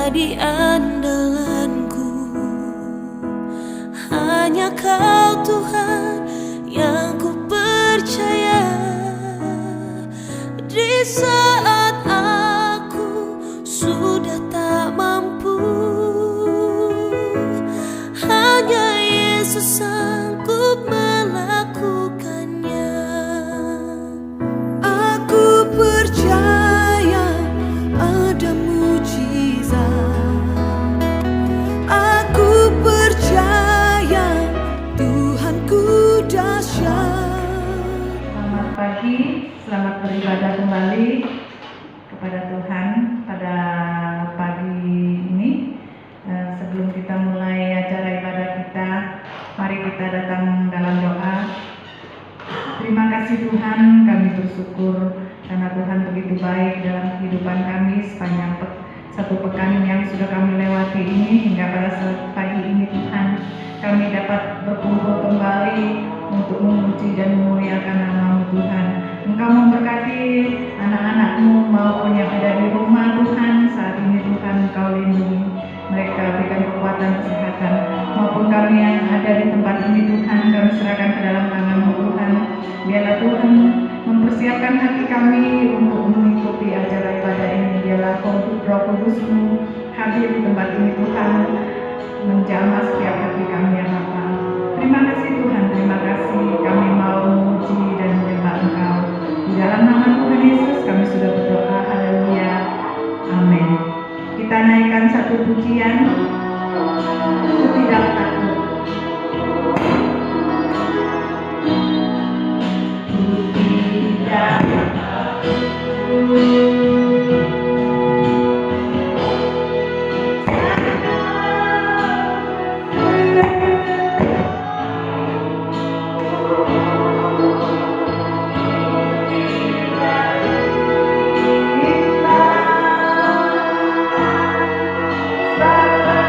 jadi andalanku. Hanya Kau Tuhan yang ku percaya. Di saat aku sudah tak mampu, hanya Yesus sanggup melakukannya. Aku percaya ada mujizat. Aku percaya Tuhanku dahsyat. Selamat pagi, selamat beribadah kembali kepada Tuhan pada pagi ini. Sebelum kita mulai acara ibadah kita, mari kita datang dalam doa. Terima kasih Tuhan, kami bersyukur karena Tuhan begitu baik dalam kehidupan kami sepanjang satu pekan yang sudah kami lewati ini. Hingga pada pagi ini Tuhan, kami dapat berkumpul kembali untuk memuji dan memuliakan nama-Mu Tuhan. Engkau memberkati anak-anak-Mu maupun yang ada di rumah Tuhan. Saat ini Tuhan Engkau lindungi mereka, berikan kekuatan kesehatan, maupun kami yang ada di tempat ini Tuhan, kami serahkan ke dalam tangan-Mu Tuhan. Biarlah Tuhan mempersiapkan hati kami untuk mengikuti acara ibadah ini. Biarlah Roh Kudus-Mu hadir di tempat ini Tuhan, menjamah setiap hati kami ya Bapa. Terima kasih Tuhan, terima kasih, kami mau memuji dan menyembah Engkau. Di dalam nama Tuhan Yesus kami sudah berdoa, haleluya, amin. Kita naikkan satu pujian, Ku Tidak Takut. Ku tidak takut. Bye.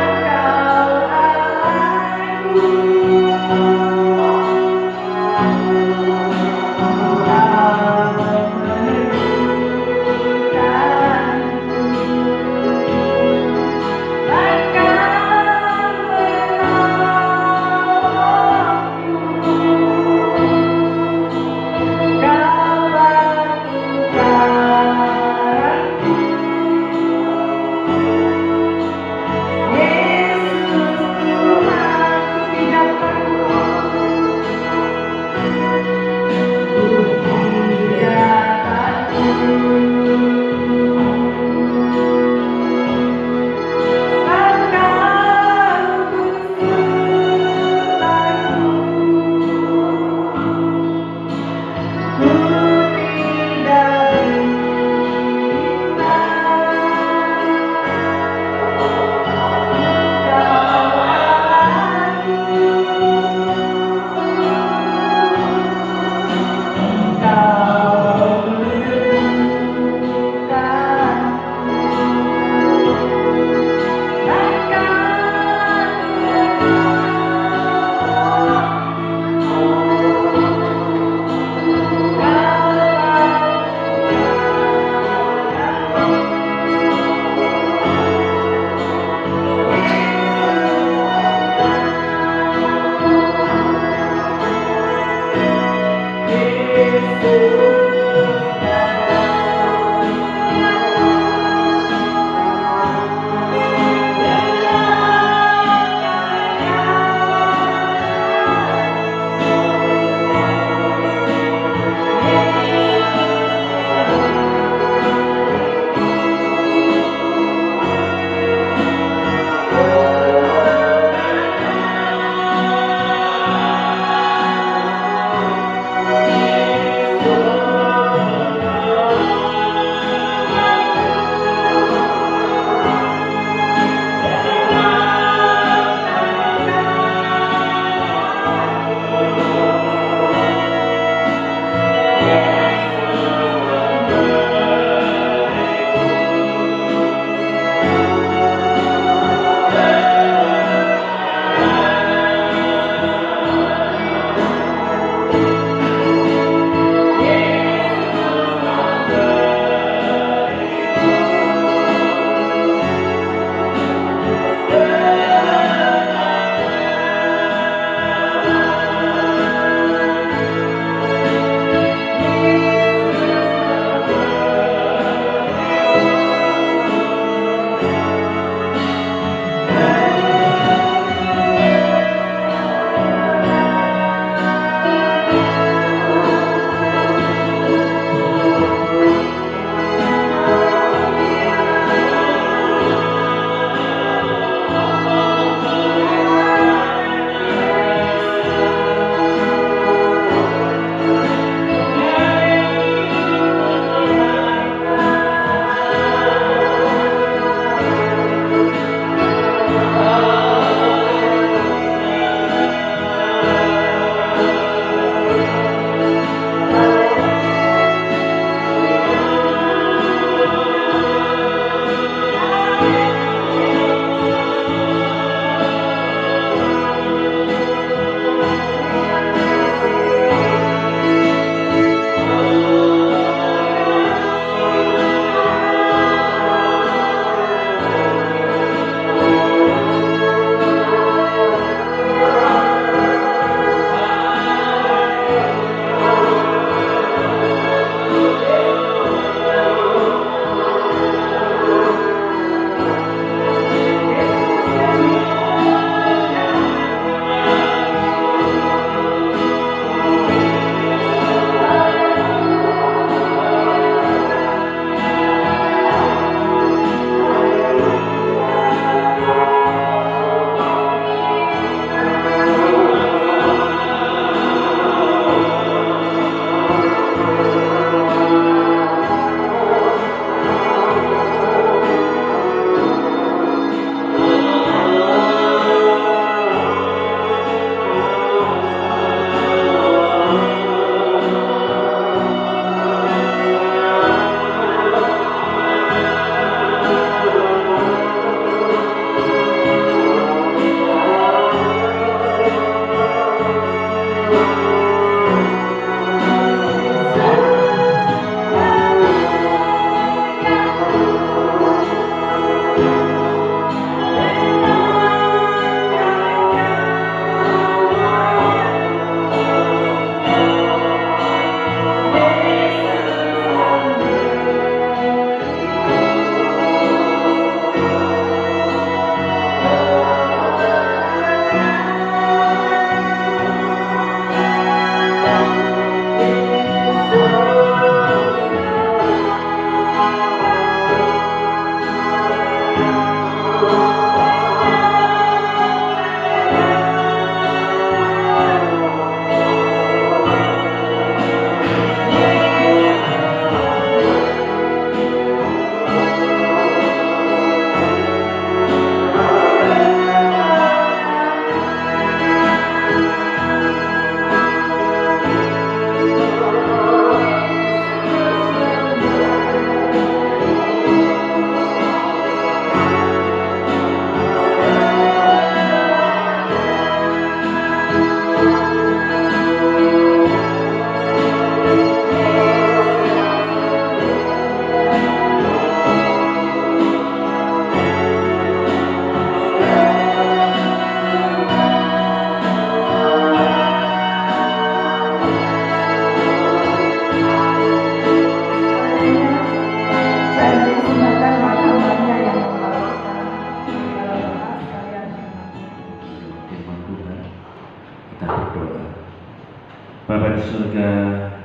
surga,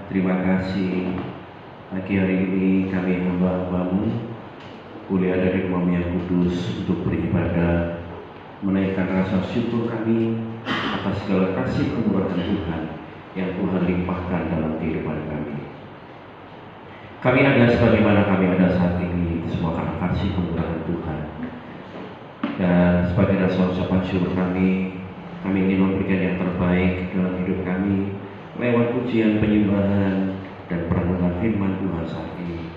terima kasih pagi hari ini kami hamba-hambamu kuliah dari rumah yang kudus untuk beribadah, menaikkan rasa syukur kami atas segala kasih kemurahan Tuhan yang Tuhan limpahkan dalam kehidupan kami. Kami ada sebagaimana kami ada saat ini, semua karena kasih kemurahan Tuhan. Dan sebagai rasa ucapan syukur kami ingin memberikan yang terbaik dalam hidup kami lewat pujian, penyembahan, dan perenungan firman Tuhan saat ini.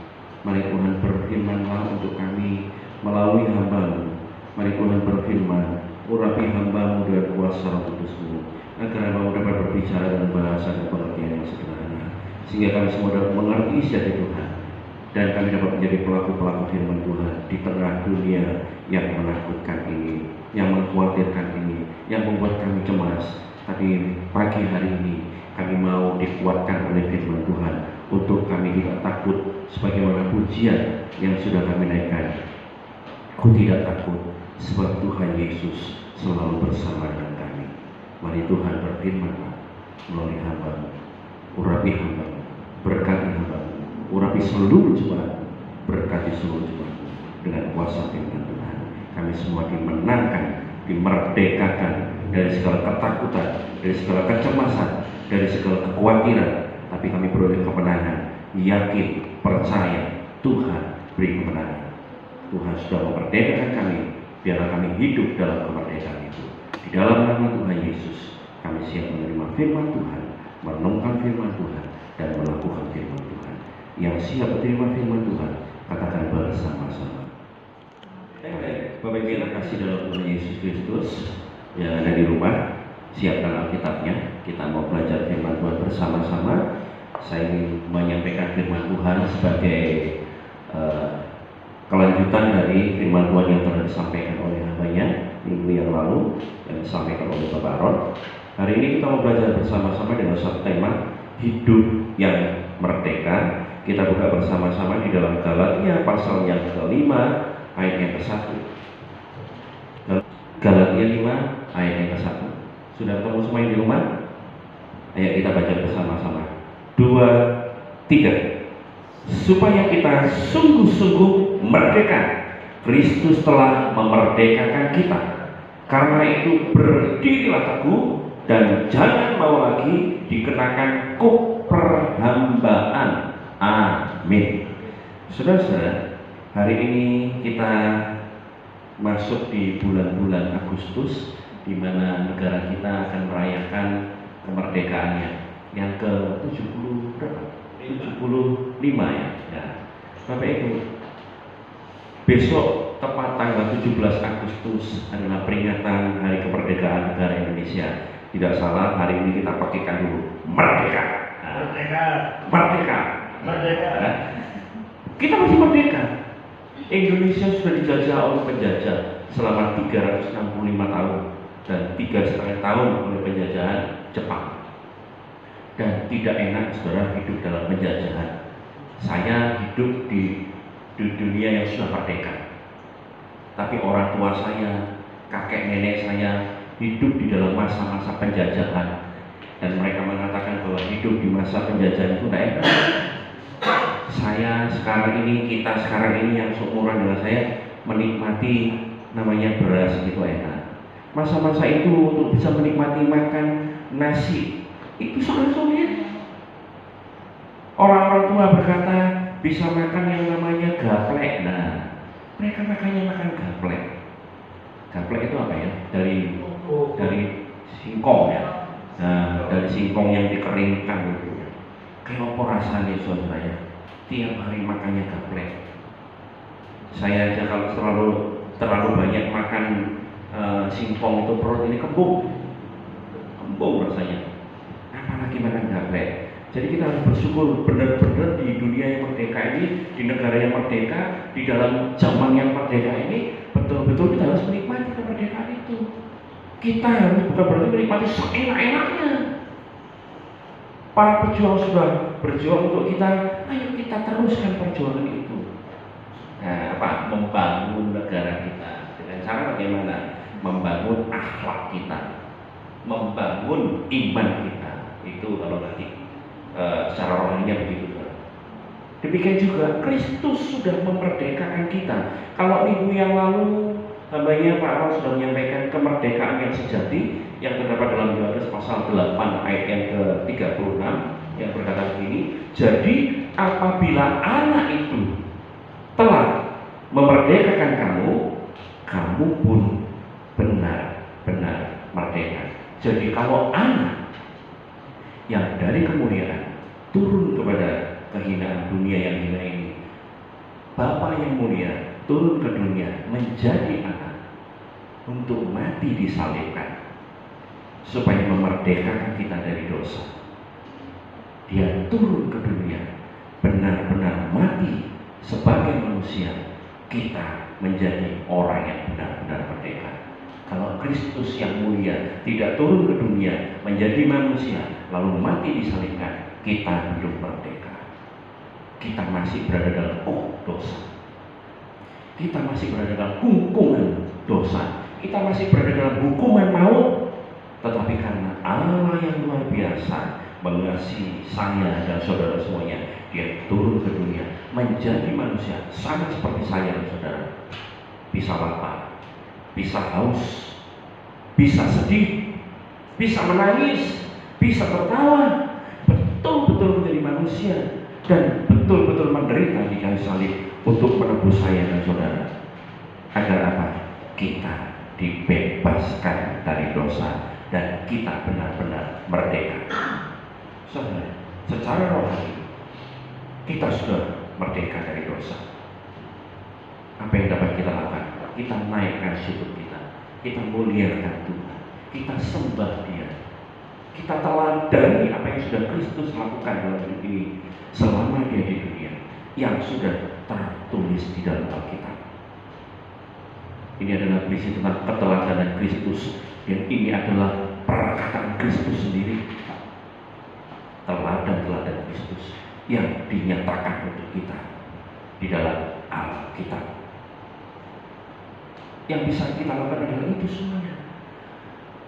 Mari Tuhan berfirman-Lah untuk kami melalui hamba-Mu. Mari Tuhan berfirman, urapi hamba-Mu dengan kuasa Roh Kudus-Mu, agar hamba-Mu dapat berbicara dengan bahasa dan pengertian yang sederhana, sehingga kami semua dapat mengerti isi hati Tuhan, dan kami dapat menjadi pelaku-pelaku firman Tuhan di tengah dunia yang menakutkan ini, yang mengkhawatirkan ini, yang membuat kami cemas. Tapi pagi hari ini kami mau dikuatkan oleh firman Tuhan untuk kami tidak takut, sebagaimana pujian yang sudah kami naikkan. Ku tidak takut, sebab Tuhan Yesus selalu bersama dengan kami. Mari Tuhan berfirman melalui hamba-Mu, urapi hamba-Mu, berkati hamba-Mu, urapi seluruh jemaat, berkati seluruh jemaat dengan kuasa firman Tuhan. Kami semua dimenangkan, dimerdekakan dari segala ketakutan, dari segala kecemasan, dari segala kekhawatiran, tapi kami beroleh kemenangan, yakin, percaya Tuhan beri kemenangan. Tuhan sudah memerdekakan kami, biarlah kami hidup dalam kemerdekaan itu. Di dalam nama Tuhan Yesus, kami siap menerima firman Tuhan, merenungkan firman Tuhan, dan melakukan firman Tuhan. Yang siap menerima firman Tuhan, katakan bersama-sama. Bapak Ibu yang kasih dalam Tuhan Yesus Kristus, yang ada di rumah, siapkan Alkitabnya. Kita mau belajar firman Tuhan bersama-sama. Saya ingin menyampaikan firman Tuhan sebagai kelanjutan dari firman Tuhan yang telah disampaikan oleh hambanya minggu yang lalu, yang disampaikan oleh Bapak Ron. Hari ini kita mau belajar bersama-sama dengan satu tema, hidup yang merdeka. Kita buka bersama-sama di dalam Galatia pasal yang ke-5 ayat yang ke-1. Galatia 5 ayat yang ke-1. Sudah ketemu semua yang di rumah? Ayo kita baca bersama-sama. 2, 3. Supaya kita sungguh-sungguh merdeka. Kristus telah memerdekakan kita. Karena itu berdirilah teguh dan jangan mau lagi dikenakan kuk perhambaan. Amin. Saudara-saudara, hari ini kita masuk di bulan-bulan Agustus, di mana negara kita akan merayakan kemerdekaannya yang ke-70 berapa? 75 ya. Bapak Ibu, besok tepat tanggal 17 Agustus adalah peringatan Hari Kemerdekaan Negara Indonesia. Tidak salah, hari ini kita pakaikan dulu merdeka. Merdeka. Merdeka. Merdeka. Kita masih merdeka. Indonesia sudah dijajah oleh penjajah selama 365 tahun dan 3,5 tahun oleh penjajahan Jepang. Dan tidak enak saudara hidup dalam penjajahan. Saya hidup di dunia yang sudah merdeka, tapi orang tua saya, kakek nenek saya hidup di dalam masa-masa penjajahan, dan mereka mengatakan bahwa hidup di masa penjajahan itu tidak enak. Saya sekarang ini, kita sekarang ini yang seumuran dengan saya menikmati namanya beras itu enak. Masa-masa itu untuk bisa menikmati makan nasi itu sangat sulit. Orang-orang tua berkata bisa makan yang namanya gaplek. Nah, mereka makan gaplek. Gaplek itu apa ya? Dari singkong ya. Nah, dari singkong yang dikeringkan itu. Kayak apa rasanya saudara ya? Tiap hari makannya gaplek. Saya aja kalau terlalu banyak makan singkong itu perut ini kembung rasanya. Apalagi makan gaplek. Jadi kita harus bersyukur benar-benar di dunia yang merdeka ini, di negara yang merdeka, di dalam zaman yang merdeka ini, betul-betul kita harus menikmati kemerdekaan itu. Kita harus bukan berarti menikmati seenak-enaknya. Para pejuang sudah berjuang untuk kita, ayo kita teruskan perjuangan itu. Nah, membangun negara kita dengan cara bagaimana? Membangun akhlak kita, membangun iman kita. Itu kalau nanti secara rohaninya begitu. Demikian juga Kristus sudah memerdekakan kita. Kalau minggu yang lalu hambanya Pak Ron sudah menyampaikan kemerdekaan yang sejati yang terdapat dalam Yohanes pasal 8 ayat yang ke-36 yang berkata begini, jadi apabila anak itu telah memerdekakan kamu, kamu pun benar-benar merdeka. Jadi kalau anak yang dari kemuliaan turun kepada kehinaan dunia yang hina ini, Bapa yang mulia turun ke dunia menjadi anak untuk mati disalibkan supaya memerdekakan kita dari dosa. Dia turun ke dunia benar-benar mati sebagai manusia, kita menjadi orang yang benar-benar merdeka. Kalau Kristus yang mulia tidak turun ke dunia menjadi manusia lalu mati disalibkan, kita belum merdeka. Kita masih berada dalam dosa. Kita masih berada dalam kungkungan dosa. Kita masih berada dalam hukuman maut. Tetapi karena Allah yang luar biasa mengasihi saya dan saudara semuanya, Dia turun ke dunia menjadi manusia sama seperti saya dan saudara. Bisa lapar, bisa haus, bisa sedih, bisa menangis, bisa tertawa, betul-betul menjadi manusia dan betul-betul menderita di kayu salib untuk menebus saya dan saudara. Agar apa? Kita dibebaskan dari dosa dan kita benar-benar merdeka. Saudara, secara rohani kita sudah merdeka dari dosa. Apa yang dapat kita lakukan? Kita naikkan syukur kita muliakan Tuhan, kita sembah Dia, kita teladani apa yang sudah Kristus lakukan dalam hidup ini selama Dia di dunia, yang sudah tertulis di dalam Alkitab. Ini adalah berisi tentang keteladanan Kristus, dan ini adalah perkataan Kristus sendiri. Teladan-teladan Kristus yang dinyatakan untuk kita di dalam Alkitab. Yang bisa kita lakukan adalah itu semuanya.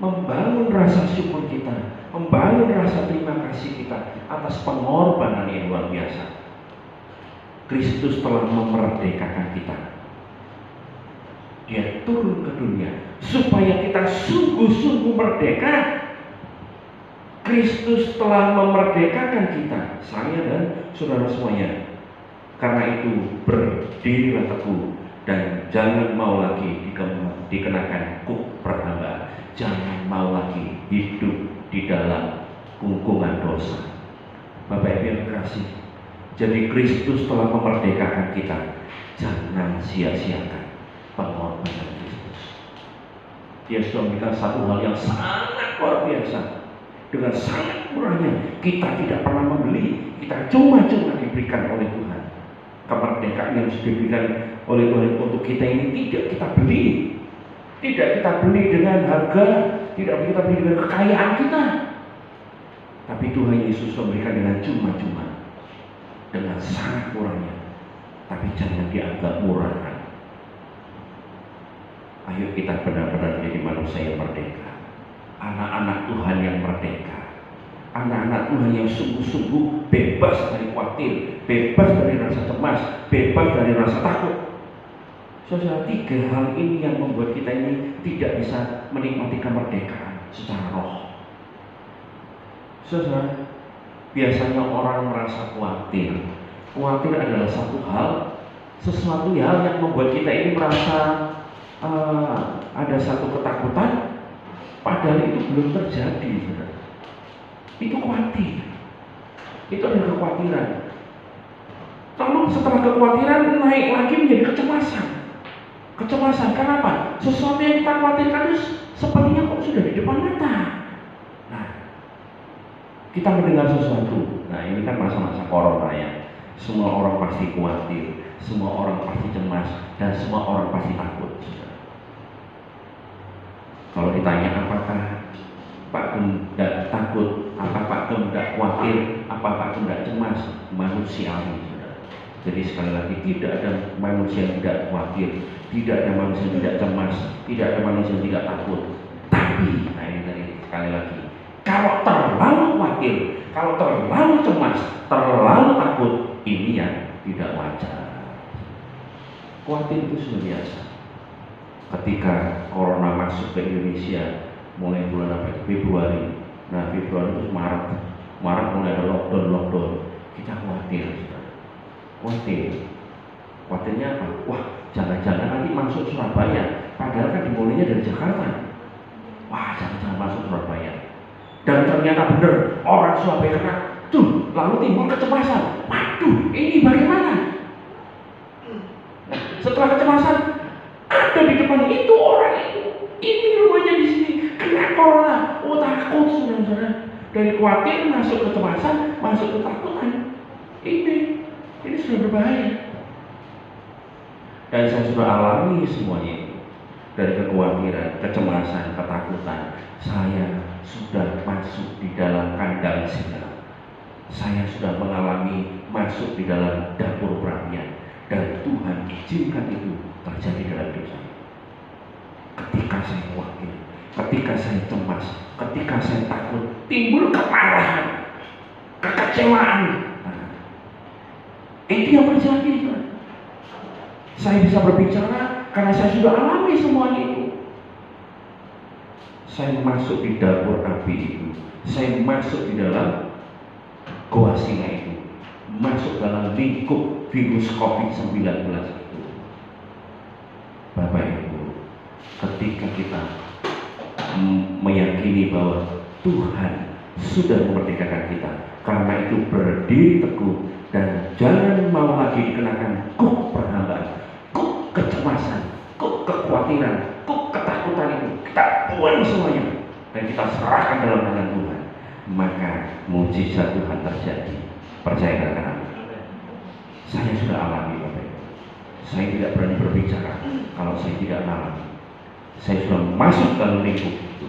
Membangun rasa syukur kita, membangun rasa terima kasih kita atas pengorbanan yang luar biasa. Kristus telah memerdekakan kita. Dia turun ke dunia supaya kita sungguh-sungguh merdeka. Kristus telah memerdekakan kita, saya dan saudara semuanya. Karena itu berdirilah teguh dan jangan mau lagi dikenakan kuk perhambaan. Jangan mau lagi hidup di dalam kungkungan dosa. Bapak Ibu yang kasih, jadi Kristus telah memerdekakan kita. Jangan sia-siakan pengorbanan Kristus. Dia sudah memberikan satu hal yang sangat luar biasa. Dengan sangat murahnya, kita tidak pernah membeli, kita cuma-cuma diberikan oleh Tuhan. Kemerdekaan yang sudah diberikan oleh Tuhan untuk kita ini tidak kita beli, tidak kita beli dengan harga, tidak kita beli dengan kekayaan kita. Tapi Tuhan Yesus memberikan dengan cuma-cuma, dengan sangat murahnya. Tapi jangan dianggap murah. Ayo kita benar-benar menjadi manusia yang merdeka. Anak-anak Tuhan yang merdeka, anak-anak Tuhan yang sungguh-sungguh bebas dari khawatir, bebas dari rasa cemas, bebas dari rasa takut. Saudara, tiga hal ini yang membuat kita ini tidak bisa menikmati kemerdekaan secara roh. Saudara, biasanya orang merasa khawatir. Khawatir adalah sesuatu hal yang membuat kita ini merasa ada satu ketakutan. Padahal itu belum terjadi, saudara. Itu khawatir. Itu adalah kekhawatiran. Lalu setelah kekhawatiran naik lagi menjadi kecemasan. Kecemasan kenapa? Sesuatu yang kita khawatirkan itu sepertinya kok sudah di depan mata. Nah, kita mendengar sesuatu. Nah, ini kan masa-masa corona ya. Semua orang pasti khawatir, semua orang pasti cemas, dan semua orang pasti takut. Kalau ditanya apakah Pak Gem tidak takut, apa Pak Gem tidak khawatir, apa Pak Gem tidak cemas, manusiawi. Jadi sekali lagi tidak ada manusia yang tidak khawatir, tidak ada manusia yang tidak cemas, tidak ada manusia yang tidak takut. Tapi, nah ini tadi sekali lagi, kalau terlalu khawatir, Kalau terlalu cemas, terlalu takut, ini yang tidak wajar. Khawatir itu sudah biasa. Ketika corona masuk ke Indonesia mulai bulan apa itu? Februari. Nah, Februari itu Maret mulai ada lockdown. Kita khawatir, khawatirnya apa? Wah, jangan-jangan nanti masuk Surabaya. Padahal kan dimulainya dari Jakarta. Wah, jangan-jangan masuk Surabaya. Dan ternyata benar, orang Surabaya kena. Tuh, lalu timbul kecemasan. Waduh, ini bagaimana? Nah, setelah kecemasan, ada di depan itu orang itu. Ini rumahnya di sini, kena corona. Oh, takut, saudara-saudara. Dari khawatir masuk kecemasan, masuk ketakutan. Ini sudah berbahaya. Dan saya sudah alami semuanya itu. Dari kekhawatiran, kecemasan, ketakutan, saya sudah masuk di dalam kandang singa. Saya sudah mengalami masuk di dalam dapur perapian. Dan Tuhan izinkan itu terjadi dalam hidup saya. Ketika saya khawatir, ketika saya cemas, ketika saya takut, timbul kemarahan, kekecewaan. Nah, itu yang terjadi. Saya bisa berbicara karena saya sudah alami semuanya itu. Saya masuk di dapur api itu. Saya masuk di dalam goa singa itu. Masuk dalam lingkup virus COVID-19 itu. Bapak Ibu, ketika kita meyakini bahwa Tuhan sudah memerdekakan kita, karena itu berdiri teguh dan jangan mau lagi dikenakan kuk perhambaan, kuk kecemasan, kuk kekhawatiran, kuk ketakutan itu. Kita buang semuanya dan kita serahkan dalam tangan Tuhan, maka mujizat Tuhan terjadi. Percaya katakan. Saya sudah alami, Bapak Ibu. Saya tidak berani berbicara kalau saya tidak alami. Saya sudah masuk dalam lingkup itu.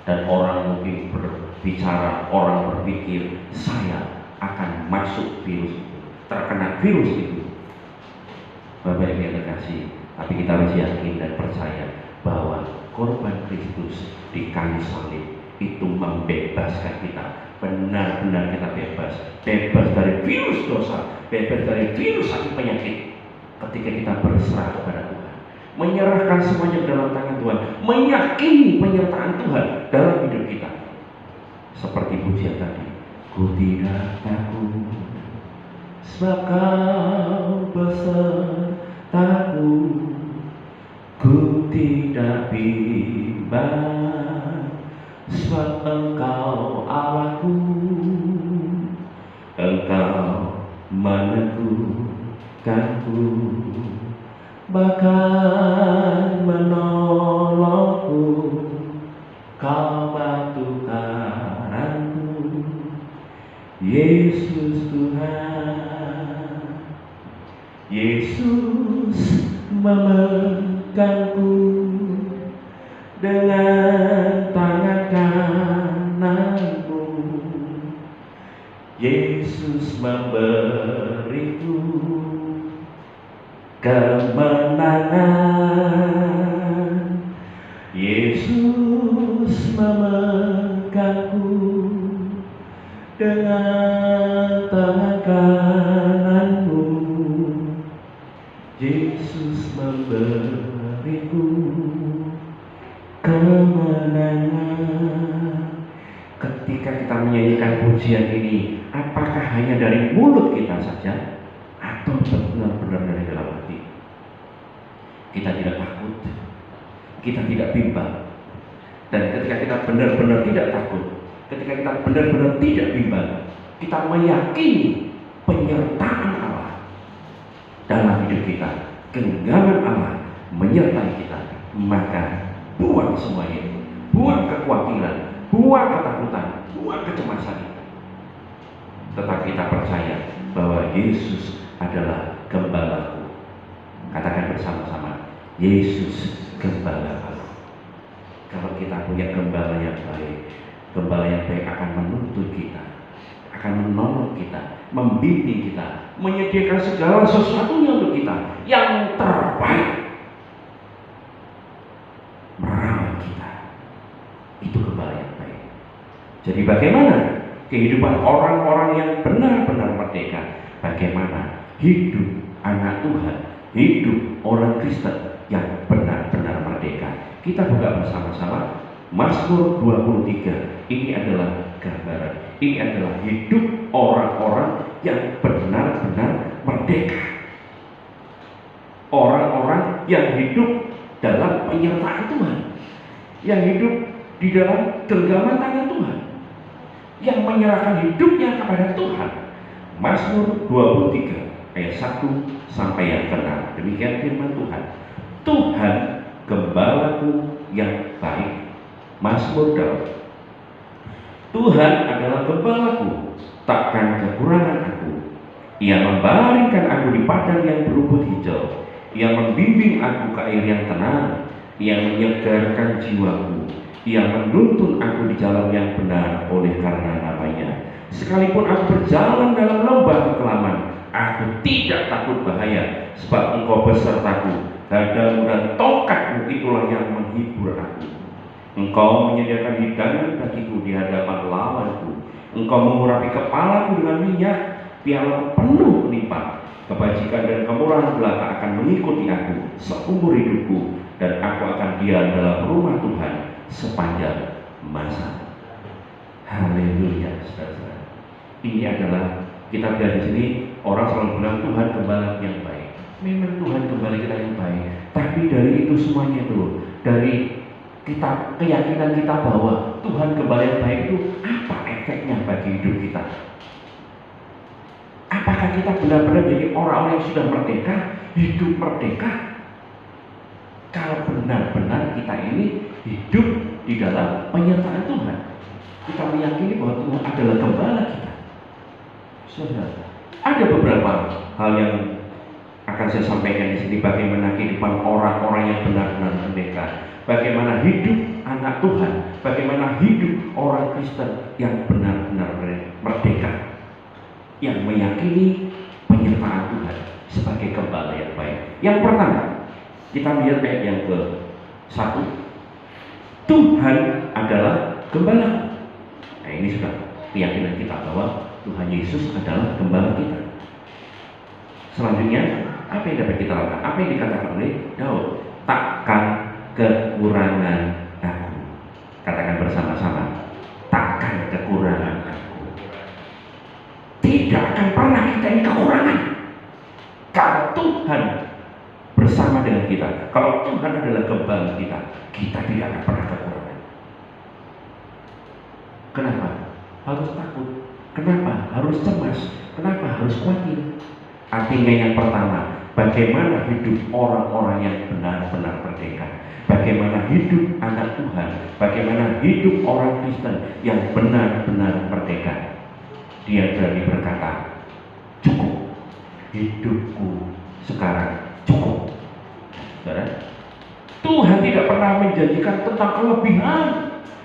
Dan orang mungkin berbicara, orang berpikir saya akan masuk virus itu, terkena virus itu. Bapak Ibu yang terkasih, tapi kita harus yakin dan percaya bahwa korban Kristus di kayu salib itu membebaskan kita. Benar-benar kita bebas dari virus dosa, bebas dari virus sakit penyakit. Ketika kita berserah kepada Tuhan, menyerahkan semuanya ke dalam tangan Tuhan, meyakini penyertaan Tuhan dalam hidup kita. Seperti pujian tadi, ku tidak takut, sebab Kau besertaku. Ku tidak bimbang, sebab Engkau Allahku. Engkau meneguhkanku, bahkan menolongku. Kau batu karangku, Yesus Tuhan. Yesus memegangku dengan tangan kananmu. Yesus memberiku kemenangan. Yesus memegangku dengan tangan kananmu. Yesus memberiku kemenangan. Ketika kita menyanyikan pujian ini, apakah hanya dari mulut kita saja atau benar-benar dari dalam hati? Kita tidak takut, kita tidak bimbang. Dan ketika kita benar-benar tidak takut, ketika kita benar-benar tidak bimbang, kita meyakini penyertaan Allah dalam hidup kita, genggaman Allah menyertai kita, maka buang semuanya itu, buang kekhawatiran, buang ketakutan, buang kecemasan itu. Tetap kita percaya bahwa Yesus adalah gembalaku. Katakan bersama-sama, Yesus gembalaku. Kalau kita punya gembala yang baik, gembala yang baik akan menuntun kita, akan menolong kita, membimbing kita, menyediakan segala sesuatunya untuk kita yang terbaik, merawat kita. Itu gembala yang baik. Jadi bagaimana kehidupan orang-orang yang benar-benar merdeka. Bagaimana hidup anak Tuhan, hidup orang Kristen yang benar-benar merdeka. Kita buka bersama-sama Mazmur 23. Ini adalah gambaran, ini adalah hidup orang-orang yang benar-benar merdeka. Orang-orang yang hidup dalam penyertaan Tuhan, yang hidup di dalam genggaman tangan Tuhan, yang menyerahkan hidupnya kepada Tuhan. Mazmur 23 ayat 1 sampai yang ke-6. Demikian firman Tuhan. Tuhan gembalaku yang baik. Mazmur Daud. Tuhan adalah gembalaku, takkan kekurangan aku. Ia membaringkan aku di padang yang berumput hijau. Ia membimbing aku ke air yang tenang. Ia menyegarkan jiwaku. Ia menuntun aku di jalan yang benar oleh karena namanya. Sekalipun aku berjalan dalam lembah kekelaman, aku tidak takut bahaya, sebab Engkau besertaku. Dadamu dan tongkatmu itulah yang menghibur aku. Engkau menyediakan hidangan bagiku di hadapan lawanku. Engkau mengurapi kepalaku dengan minyak, pialaku penuh limpah. Kebajikan dan kemurahan belaka akan mengikuti aku seumur hidupku, dan aku akan diam dalam rumah Tuhan sepanjang masa. Haleluya, saudara. Ini adalah, kita lihat di sini orang selalu bilang Tuhan gembala yang baik. Memang Tuhan gembala kita yang baik, tapi dari itu semuanya itu, dari kita, keyakinan kita bahwa Tuhan gembala yang baik itu apa efeknya bagi hidup kita? Apakah kita benar-benar jadi orang-orang yang sudah merdeka, hidup merdeka? Kalau benar-benar kita ini hidup di dalam penyertaan Tuhan, kita meyakini bahwa Tuhan adalah gembala kita. Saudara, ada beberapa hal yang akan saya sampaikan di sini, bagaimana kehidupan orang-orang yang benar-benar merdeka, bagaimana hidup anak Tuhan, bagaimana hidup orang Kristen yang benar-benar merdeka, yang meyakini penyertaan Tuhan sebagai gembala yang baik. Yang pertama, kita lihat ayat yang ke-1. Tuhan adalah gembala. Nah, ini sudah keyakinan kita bahwa Tuhan Yesus adalah gembala kita. Selanjutnya, apa yang dapat kita lakukan? Apa yang dikatakan oleh Daud? Takkan kekurangan aku. Katakan bersama-sama, takkan kekurangan aku. Tidak akan pernah kita ini kekurangan. Kalau Tuhan bersama dengan kita, kalau Tuhan adalah gembala kita, kita tidak akan pernah kekurangan. Kenapa harus takut? Kenapa harus cemas? Kenapa harus khawatir? Artinya yang pertama, bagaimana hidup orang-orang yang benar-benar merdeka, bagaimana hidup anak Tuhan, bagaimana hidup orang Kristen yang benar-benar merdeka. Dia berani berkata, cukup, hidupku sekarang cukup. Saudara, Tuhan tidak pernah menjanjikan tentang kelebihan,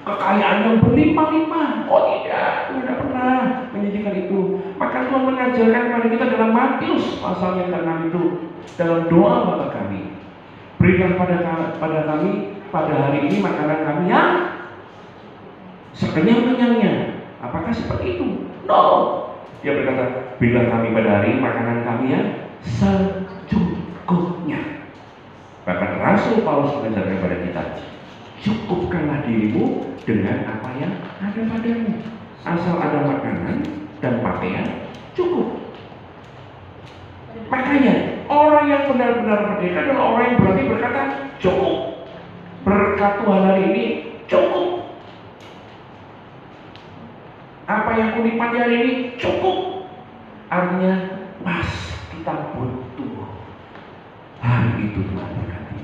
kekayaan yang berlimpah-limpah. Oh tidak, Tuhan tidak pernah menjanjikan itu. Maka Tuhan mengajarkan kepada kita dalam Matius pasal yang ke-6 itu, dalam doa Bapa kami, berikan pada kami pada hari ini makanan kami yang sekenyang-kenyangnya. Apakah seperti itu? No. Dia berkata, berikan kami pada hari ini makanan kami yang secukupnya. Bahkan Rasul Paulus mengajarkan kepada kita, cukupkanlah dirimu dengan apa yang ada padamu. Asal ada makanan dan pakaian, cukup. Makanya orang yang benar-benar merdeka adalah orang yang berani berkata, cukup. Berkat Tuhan hari ini, cukup. Apa yang kunikmati hari ini, cukup. Artinya, pas kita butuh, hari itu Tuhan berkati.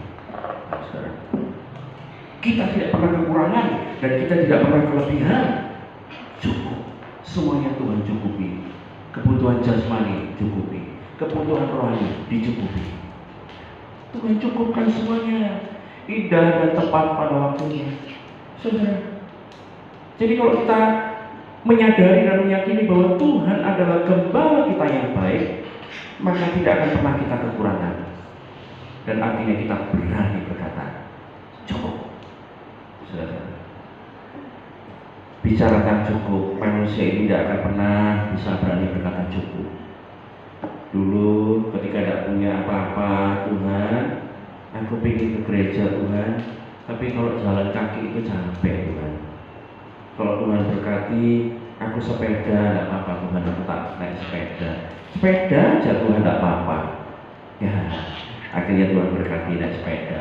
Kita tidak pernah kekurangan dan kita tidak pernah kelebihan. Cukup, semuanya Tuhan cukupi. Kebutuhan jasmani cukupi, kebutuhan rohani dicukupi. Tuhan cukupkan semuanya, indah dan tepat pada waktunya. Saudara, jadi kalau kita menyadari dan meyakini bahwa Tuhan adalah gembala kita yang baik, maka tidak akan pernah kita kekurangan. Dan artinya kita berani berkata, cukup. Saudara, bicarakan cukup, manusia ini tidak akan pernah bisa berani berkata cukup. Dulu ketika tidak punya apa-apa, Tuhan, aku ingin ke gereja Tuhan, tapi kalau jalan kaki itu capek Tuhan. Kalau Tuhan berkati, aku sepeda, tidak apa-apa Tuhan, aku tak naik sepeda. Sepeda aja Tuhan, tidak apa-apa. Ya, akhirnya Tuhan berkati naik sepeda.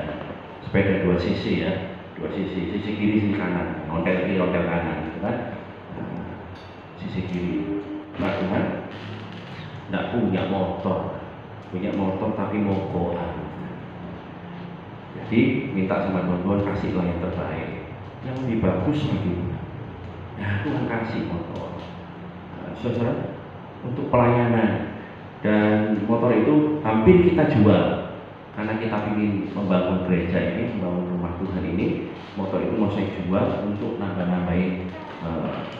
Sepeda dua sisi ya, dua sisi, sisi kiri, sisi kanan, ondel kiri, ondel kanan, gitu kan? Nah, sisi kiri. Nah Tuhan, tidak punya motor tapi mogokan. Jadi minta sama Tuhan, kasihlah yang terbaik, yang lebih bagus lagi. Nah Tuhan kasih motor, saudara, untuk pelayanan. Dan motor itu hampir kita jual karena kita ingin membangun gereja ini, membangun rumah Tuhan ini. Motor itu mau saya jual untuk nambah-nambahin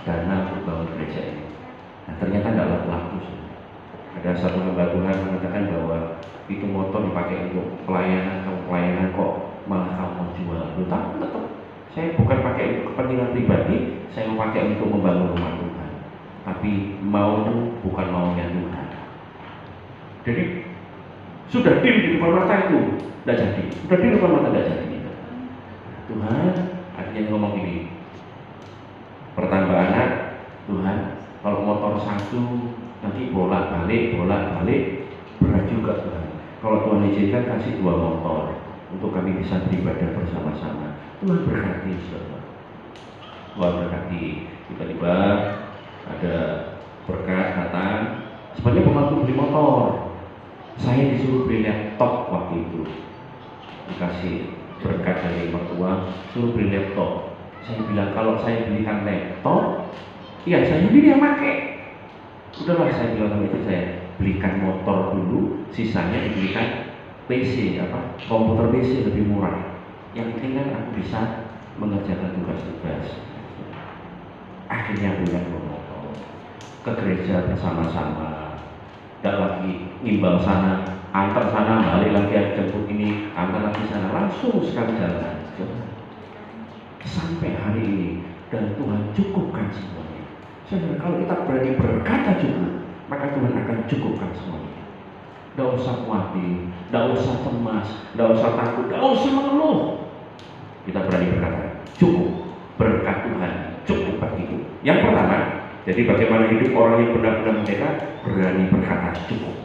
dana untuk bangun gereja ini. Nah ternyata tidak laku. Ada satu hamba Tuhan mengatakan bahwa itu motor dipakai untuk pelayanan kok malah kamu mau jual. Tapi tetap saya bukan pakai untuk kepentingan pribadi, saya mau pakai untuk membangun rumah Tuhan. Tapi mau bukan maunya Tuhan. Jadi sudah deal di depan mata itu tidak jadi, sudah deal di depan mata tidak jadi. Tuhan akhirnya ngomong gini, pertambah anak Tuhan, kalau motor satu nanti bolak-balik berat juga Tuhan. Kalau Tuhan izinkan kasih 2 motor untuk kami bisa beribadah bersama-sama. Tuhan berkati, saudara. Tuhan berkati. Tiba-tiba ada berkat datang. Sebenarnya pembantu beli motor. Saya disuruh beli laptop waktu itu. Dikasih berkat dari mertua, suruh beli laptop. Saya bilang kalau saya belikan laptop, iya saya sendiri yang pakai. Udahlah saya bilang sama itu, saya belikan motor dulu, sisanya dibelikan PC, komputer PC lebih murah. Yang penting kan aku bisa mengerjakan tugas-tugas. Akhirnya punya motor, ke gereja bersama-sama. Tidak lagi ngimbang sana, antar sana, balik lagi jemput ini, antar lagi sana, langsung sekali jalan. Sampai hari ini, dan Tuhan cukupkan semuanya. Saudara, kalau kita berani berkata cukup, maka Tuhan akan cukupkan semuanya. Tidak usah khawatir, tidak usah cemas, tidak usah takut, tidak usah mengeluh. Kita berani berkata cukup, berkat Tuhan cukup bagiku. Yang pertama, jadi bagaimana hidup orang yang benar-benar merdeka, berani berkata cukup.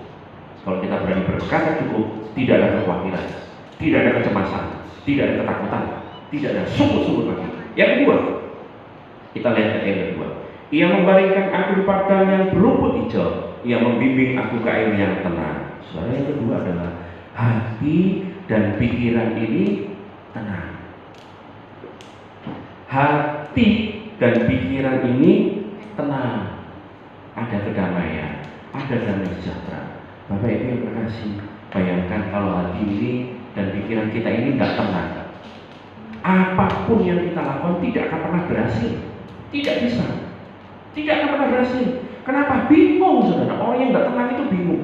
Kalau kita berani berkata cukup, tidak ada kekhawatiran, tidak ada kecemasan, tidak ada ketakutan, tidak ada sungguh-sungguh lagi. Yang kedua, kita lihat ayat yang kedua. Ia membaringkan aku di padang yang berumput hijau, ia membimbing aku ke air yang tenang. Soalnya yang kedua adalah hati dan pikiran ini tenang. Hati dan pikiran ini tenang, ada kedamaian, ada damai sejahtera. Bapak Ibu yang terkasih, bayangkan kalau hati ini dan pikiran kita ini tidak tenang, apapun yang kita lakukan tidak akan pernah berhasil, tidak bisa, tidak akan pernah berhasil. Kenapa? Bingung, saudara. Orang yang tidak tenang itu bingung.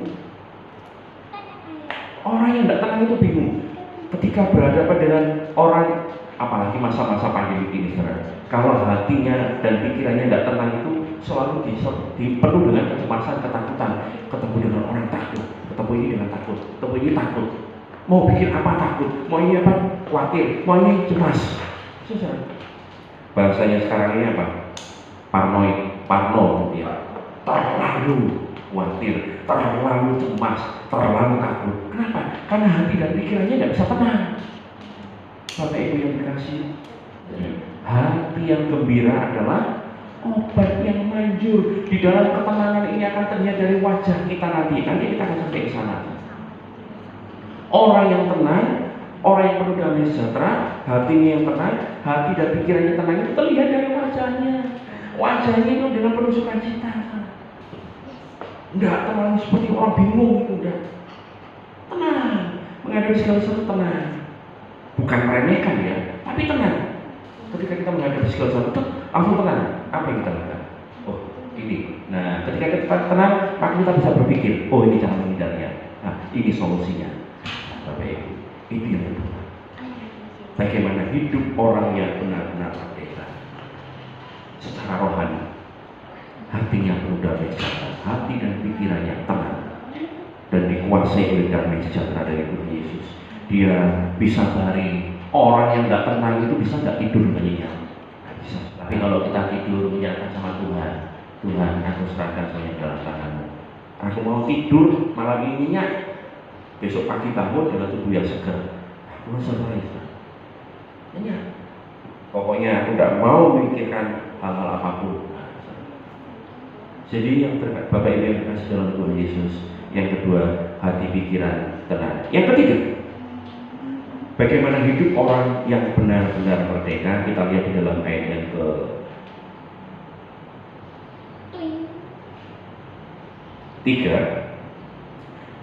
Orang yang tidak tenang itu bingung ketika berhadapan dengan orang, apalagi masa-masa pandemi ini, saudara. Kalau hatinya dan pikirannya tidak tenang itu selalu dipenuhi dengan kecemasan, ketakutan. Ketemu dengan orang takut, ketemu ini dengan takut, ketemu ini takut. Mau bikin apa takut, mau ini apa khawatir, mau ini cemas. Saudara, bahasanya sekarang ini apa? Parno, ya. Terlalu khawatir, terlalu cemas, terlalu takut. Kenapa? Karena hati dan pikirannya tidak bisa tenang. Bapak Ibu yang dikasih, hati yang gembira adalah obat yang manjur. Di dalam ketenangan ini akan terlihat dari wajah kita nanti. Nanti kita akan sampai ke sana. Orang yang tenang, orang yang penuh damai sejahtera, hatinya yang tenang, hati dan pikirannya tenang itu terlihat dari wajahnya. Wajahnya itu dengan penuh sukacita. Enggak terlalu seperti orang bingung itu, udah tenang, menghadapi segala sesuatu tenang. Bukan meremehkan ya, tapi tenang. Ketika kita menghadapi segala sesuatu, langsung tenang. Apa yang kita lakukan? Oh ini. Nah, ketika kita tenang, maka kita bisa berpikir, oh ini cara menghindarnya. Nah, ini solusinya. Bapak Ibu, itu yang kedua. Bagaimana hidup orang yang benar-benar merdeka. secara rohani. Hatinya penuh damai sejahtera, hati dan pikirannya tenang dan dikuasai oleh damai sejahtera dari Tuhan Yesus. Dia bisa dari orang yang nggak tenang itu bisa nggak tidur dengan nyenyak. Bisa. Tapi kalau kita tidur menyerahkan sama Tuhan, Tuhan, aku serahkan semuanya dalam tangan-Mu. Aku mau tidur malam ini nyenyak, besok pagi bangun dengan tubuh yang segar. Aku rasa baik, nyenyak. Pokoknya aku nggak mau memikirkan hal-hal apapun. Jadi yang terkait Bapak Ibu yang dikasih dalam Tuhan Yesus, yang kedua, hati pikiran tenang. Yang ketiga, bagaimana hidup orang yang benar-benar merdeka. Kita lihat di dalam ayat yang ke-3.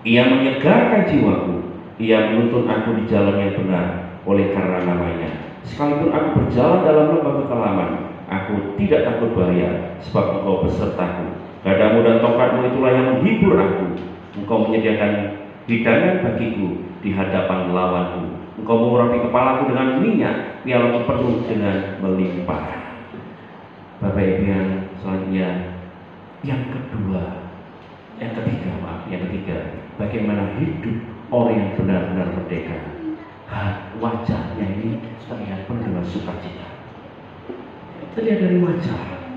Ia menyegarkan jiwaku, ia menuntun aku di jalan yang benar oleh karena namanya. Sekalipun aku berjalan dalam lembah kekelaman, aku tidak takut bahaya, sebab Engkau besertaku. Gadamu dan tongkatmu itulah yang menghibur aku. Engkau menyediakan hidangan bagiku di hadapan lawanku. Engkau mengurapi kepalaku dengan minyak, pialaku penuh dengan melimpah. Bapak Ibu yang selanjutnya, yang ketiga, bagaimana hidup orang yang benar-benar merdeka. Wajahnya ini terlihat penuh dengan sukacita. Terlihat dari wajah.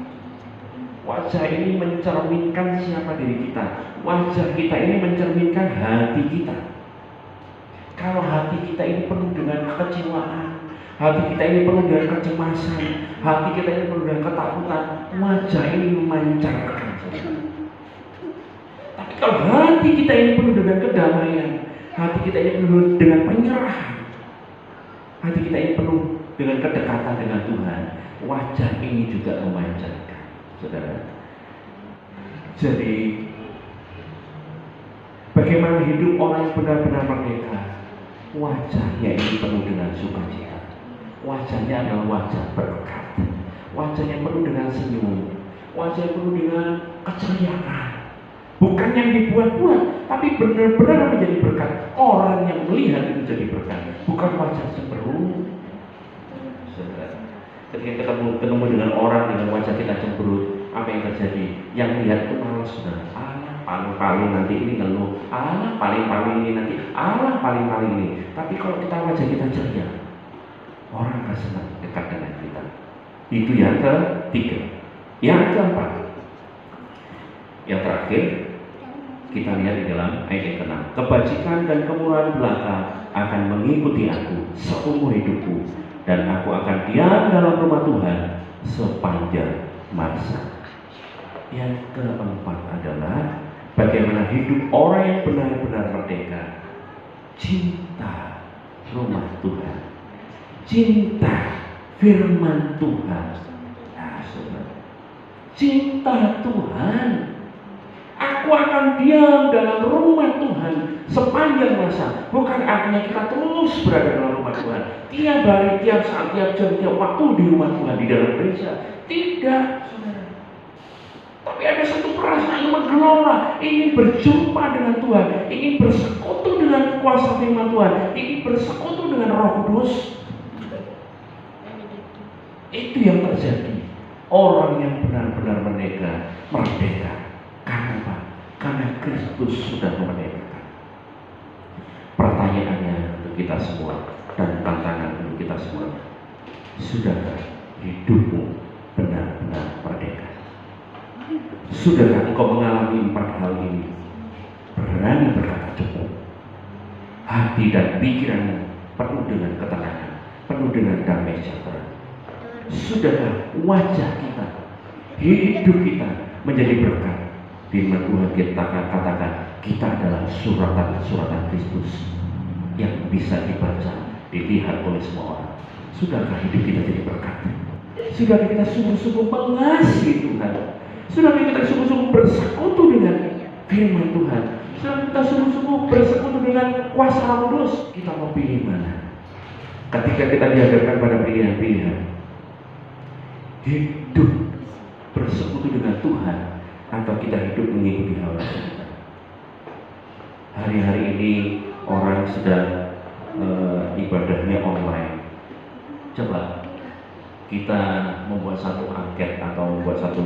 Wajah ini mencerminkan siapa diri kita. Wajah kita ini mencerminkan hati kita. Kalau hati kita ini penuh dengan kekecewaan, hati kita ini penuh dengan kecemasan, hati kita ini penuh dengan ketakutan, wajah ini memancarkan. Tapi kalau hati kita ini penuh dengan kedamaian, hati kita ini penuh dengan penyerahan, hati kita ini penuh dengan kedekatan dengan Tuhan, wajah ini juga memancarkan, saudara. Jadi, bagaimana hidup orang yang benar-benar merdeka? Wajahnya ini penuh dengan sukacita. Wajahnya adalah wajah berkat. Wajahnya penuh dengan senyum. Wajahnya penuh dengan keceriaan. Bukan yang dibuat-buat, tapi benar-benar menjadi berkat. Orang yang melihat itu jadi berkat. Bukan wajah cemberut. Ketika ketemu dengan orang dengan wajah kita cemberut, apa yang terjadi? Yang lihat itu malas sudah. Paling-paling nanti ini ngeluh, paling-paling ini nanti, paling-paling ini. Tapi kalau kita wajah kita ceria, orang akan senang dekat dengan kita. Itu yang ketiga. Yang keempat, yang terakhir, kita lihat di dalam ayat yang ke-6. Kebajikan dan kemurahan belaka akan mengikuti aku seumur hidupku, dan aku akan diam dalam rumah Tuhan sepanjang masa. Yang keempat adalah bagaimana hidup orang yang benar-benar merdeka. Cinta rumah Tuhan, cinta firman Tuhan. Nah, saudara, cinta Tuhan. Aku akan diam dalam rumah Tuhan sepanjang masa. Bukan artinya kita terus berada dalam rumah Tuhan, tiap hari, tiap saat, tiap jam, tiap waktu di rumah Tuhan, di dalam gereja. Tidak, saudara. Tapi ada satu perasaan yang menggelora, ingin berjumpa dengan Tuhan, ingin bersekutu dengan kuasa firman Tuhan, ingin bersekutu dengan Roh Kudus. Itu yang terjadi. Orang yang benar-benar merdeka. Karena apa? Karena Kristus sudah memerdekakan. Pertanyaannya untuk kita semua dan tantangan untuk kita semua, sudahkah hidupmu benar-benar merdeka? Sudahkah engkau mengalami 4 hal ini? Berani berkata cukup. Hati dan pikiranmu penuh dengan ketenangan, penuh dengan damai sejahtera. Sudahkah wajah kita, hidup kita menjadi berkat? Firman Tuhan kita katakan, kita adalah suratan Kristus yang bisa dibaca, dilihat oleh semua orang. Sudahkah hidup kita jadi berkat? Sudahkah kita sungguh-sungguh mengasihi Tuhan? Sudahkah kita sungguh-sungguh bersekutu dengan firman Tuhan? Sudahkah kita sungguh-sungguh bersekutu dengan kuasa Roh Kudus? Kita mau pilih mana? Ketika kita dihadapkan pada pilihan-pilihan, hidup bersekutu dengan Tuhan atau kita hidup mengikuti hawa nafsu kita. Hari-hari ini orang sedang ibadahnya online. Coba kita membuat satu angket atau membuat satu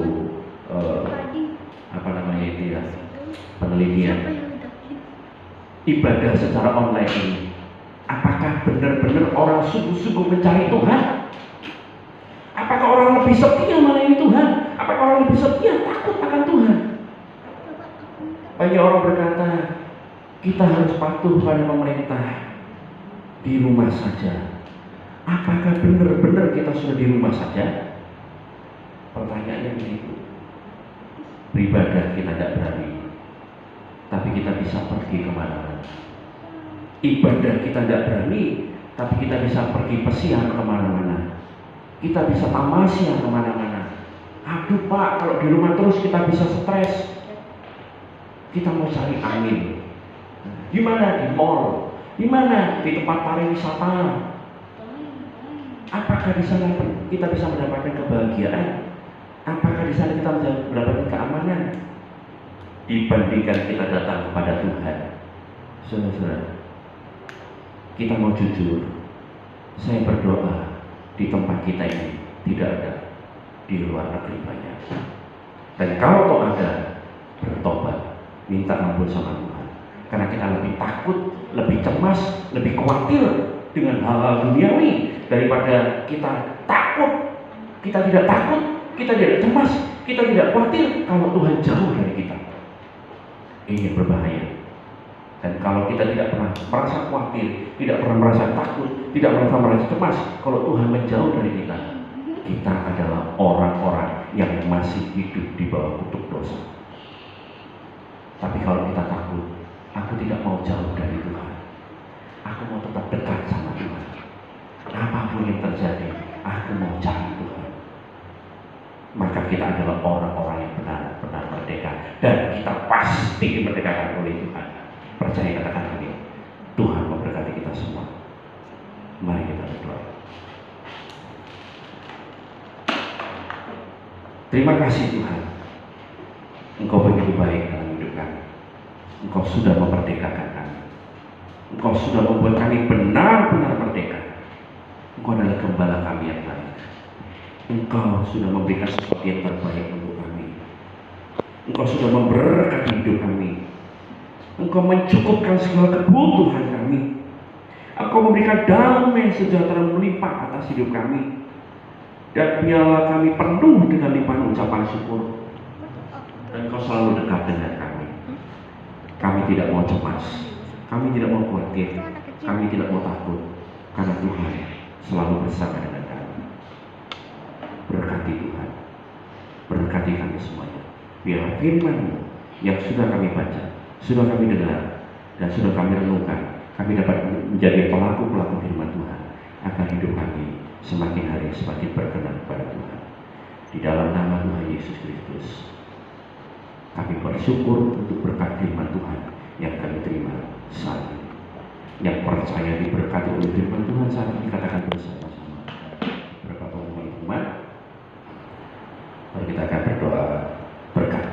apa namanya itu ya, penelitian ibadah secara online ini, apakah benar-benar orang sungguh-sungguh mencari Tuhan? Apakah orang lebih setia melayani Tuhan? Apakah orang lebih setia takut akan Tuhan? Banyak orang berkata kita harus patuh pada pemerintah, di rumah saja. Apakah benar-benar kita sudah di rumah saja? Pertanyaannya begitu. Beribadah kita tidak berani, tapi kita bisa pergi kemana-mana. Ibadah kita tidak berani, tapi kita bisa pergi pesiar kemana-mana. Kita bisa tamasya kemana-mana. Aduh Pak, kalau di rumah terus kita bisa stres. Kita mau cari angin. Di mana? Di mall. Di mana? Di tempat pariwisata. Apakah di sana kita bisa mendapatkan kebahagiaan? Apakah di sana kita bisa mendapatkan keamanan? Dibandingkan kita datang kepada Tuhan. Saudara-saudara, kita mau jujur. Saya berdoa di tempat kita ini tidak ada, di luar negeri banyak. Dan kalau toh ada, bertobat, minta ampun sama Tuhan. Karena kita lebih takut, lebih cemas, lebih khawatir dengan hal-hal duniawi daripada kita takut. Kita tidak takut, kita tidak cemas, kita tidak khawatir kalau Tuhan jauh dari kita. Ini berbahaya. Dan kalau kita tidak pernah merasa khawatir, tidak pernah merasa takut, tidak pernah merasa cemas kalau Tuhan menjauh dari kita, kita adalah orang-orang yang masih hidup di bawah kutuk dosa. Tapi kalau kita takut, aku tidak mau jauh dari Tuhan, aku mau tetap dekat sama Tuhan. Apapun yang terjadi, aku mau cari Tuhan. Maka kita adalah orang-orang yang benar-benar merdeka, dan kita pasti dimerdekakan oleh Tuhan. Percaya, katakan amin. Tuhan memberkati kita semua. Mari kita berdoa. Terima kasih Tuhan, Engkau begitu baik dalam hidup kami. Engkau sudah memerdekakan kami. Engkau sudah membuat kami benar-benar merdeka. Engkau adalah gembala kami yang baik. Engkau sudah memberikan sesuatu yang terbaik untuk kami. Engkau sudah memberkati hidup kami. Engkau mencukupkan segala kebutuhan kami. Engkau memberikan damai sejahtera melimpah atas hidup kami. Dan biarlah kami penuh dengan limpahan ucapan syukur. Dan Engkau selalu dekat dengan kami. Kami tidak mau cemas, kami tidak mau khawatir, kami tidak mau takut, karena Tuhan selalu bersama dengan kami. Berkati Tuhan, berkati kami semuanya. Biar firman-Mu yang sudah kami baca, sudah kami dengar, dan sudah kami renungkan, kami dapat menjadi pelaku-pelaku firman Tuhan, agar hidup kami semakin hari semakin berkenan kepada Tuhan. Di dalam nama Tuhan Yesus Kristus, kami bersyukur untuk berkat firman Tuhan yang kami terima saat ini. Yang percaya diberkati oleh firman Tuhan saat ini, katakan bersama-sama. Berkat teman-teman, mari kita akan berdoa berkat.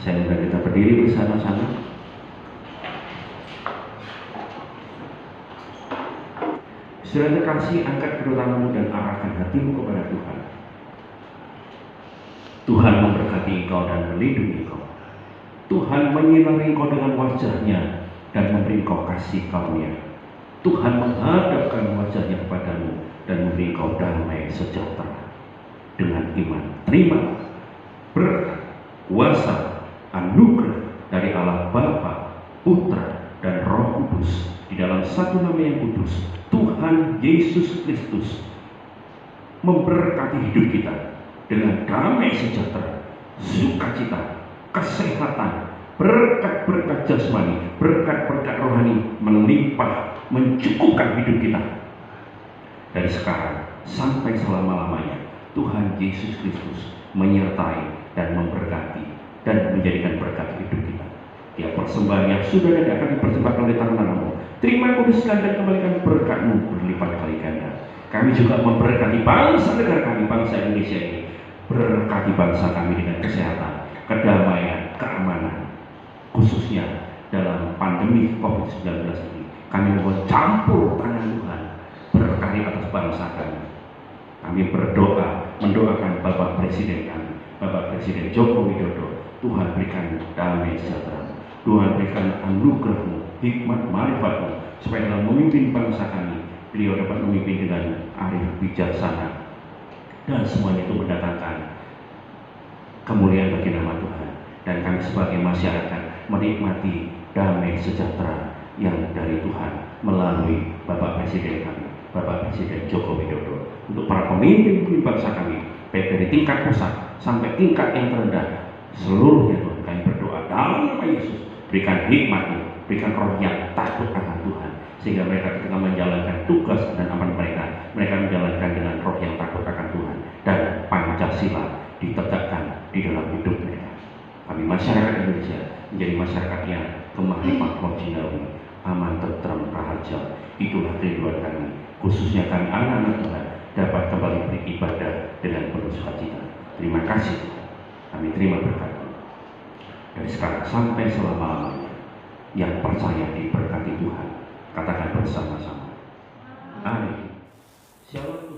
Saya undang kita berdiri bersama-sama. Saudara terkasih, angkat kedua-tanganmu dan arahkan hatimu kepada Tuhan. Tuhan memberkati engkau dan melindungi engkau. Tuhan menyinari engkau dengan wajah-Nya dan memberi engkau kasih karunia. Tuhan menghadapkan wajah-Nya kepadamu dan memberi engkau damai sejahtera. Dengan iman, terima berkat, kuasa, anugerah dari Allah Bapa, Putra, dan Roh Kudus di dalam satu nama yang kudus, Tuhan Yesus Kristus, memberkati hidup kita dengan damai sejahtera, sukacita, kesehatan, berkat-berkat jasmani, berkat-berkat rohani melimpah, mencukupkan hidup kita dari sekarang sampai selama-lamanya. Tuhan Yesus Kristus menyertai dan memberkati dan menjadikan berkat hidup kita. Ya, persembahan yang sudah dan akan dipersembahkan oleh tangan-tanganmu, terima, kuduskan dan kembalikan berkat-Mu berlipat kali ganda. Kami juga memberkati bangsa negara kami, bangsa Indonesia ini. Berkati bangsa kami dengan kesehatan, kedamaian, keamanan, khususnya dalam pandemi COVID-19 ini. Kami mohon campur tangan Tuhan berkati atas bangsa kami. Kami berdoa, mendoakan Bapak Presiden kami, Bapak Presiden Joko Widodo. Tuhan berikan damai sejahtera, Tuhan berikan anugerah-Mu, hikmat, marifat-Mu, supaya dalam memimpin bangsa kami, beliau dapat memimpin dengan arif, bijaksana, dan semuanya itu mendatangkan kemuliaan bagi nama Tuhan. Dan kami sebagai masyarakat menikmati damai sejahtera yang dari Tuhan melalui Bapak Presiden kami, Bapak Presiden Joko Widodo. Untuk para pemimpin bangsa kami, baik dari tingkat pusat sampai tingkat yang terendah, seluruhnya Tuhan, kami berdoa dalam nama Yesus, berikan hikmat-Mu, berikan roh yang takut akan Tuhan, sehingga mereka ketika menjalankan tugas dan amanat mereka menjalankan dengan roh yang takut akan Tuhan, dan Pancasila ditegakkan di dalam hidup mereka. Kami masyarakat Indonesia menjadi masyarakat yang kemahlifan roh jinawi, aman, tentram, rahaja. Itulah kerinduan kami, khususnya kami anak-anak Tuhan, dapat kembali beribadah dengan penuh sukacita. Terima kasih Tuhan. Kami terima berkat-Mu dari sekarang sampai selama-lamanya. Yang percaya diberkati Tuhan, katakan bersama-sama. Amin. Shalom.